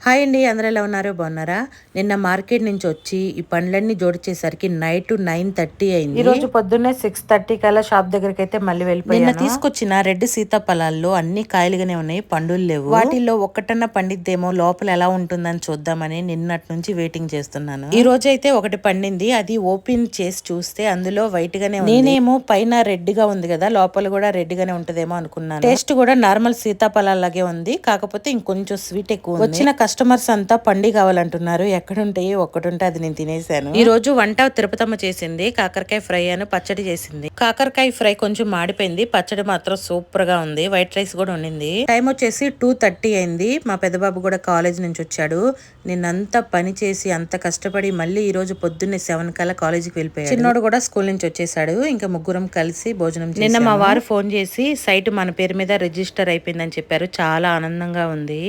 Hi అండి, అందరూ ఎలా ఉన్నారు? బాగున్నారా? నిన్న మార్కెట్ నుంచి వచ్చి ఈ పండ్లన్నీ జోడిచేసరికి నైట్ 9:30 అయింది. ఈ రోజు పొద్దున్నే 6:30 కల్లా షాప్ దగ్గరికి అయితే మళ్ళీ నిన్న వెళ్ళిపోయాను. తీసుకొచ్చిన రెడ్ సీతాఫలాల్లో అన్ని కాయలుగానే ఉన్నాయి, పండులు లేవు. వాటిల్లో ఒక్కటన్నా పండిద్దేమో, లోపల ఎలా ఉంటుందని చూద్దామని నిన్నటి నుంచి వెయిటింగ్ చేస్తున్నాను. ఈ రోజు అయితే ఒకటి పండింది. అది ఓపెన్ చేసి చూస్తే అందులో వైట్ గానే ఉంది. నేనేమో పైన రెడ్ గా ఉంది కదా, లోపల కూడా రెడ్ గానే ఉంటదేమో అనుకున్నాను. టేస్ట్ కూడా నార్మల్ సీతాఫలాలాగే ఉంది, కాకపోతే ఇంకొంచెం స్వీట్ ఎక్కువ ఉంది. వచ్చిన కస్టమర్స్ అంతా పండి కావాలంటున్నారు. ఎక్కడుంటాయి, ఒక్కటుంటే అది నేను తినేసాను. ఈ రోజు వంట తిరుపతమ్మ చేసింది. కాకరకాయ ఫ్రై అని పచ్చడి చేసింది. కాకరకాయ ఫ్రై కొంచెం మాడిపోయింది, పచ్చడి మాత్రం సూపర్ గా ఉంది. వైట్ రైస్ కూడా ఉండింది. టైం వచ్చేసి 2:30 అయింది. మా పెద్దబాబు కూడా కాలేజ్ నుంచి వచ్చాడు. నిన్నంతా పని చేసి అంత కష్టపడి మళ్ళీ ఈ రోజు పొద్దున్నే 7 కల్లా కాలేజీకి వెళ్ళిపోయాడు. చిన్నోడు కూడా స్కూల్ నుంచి వచ్చేసాడు. ఇంకా ముగ్గురం కలిసి భోజనం చేసాము. నిన్న మా వారు ఫోన్ చేసి సైట్ మన పేరు మీద రిజిస్టర్ అయిపోయిందని చెప్పారు. చాలా ఆనందంగా ఉంది.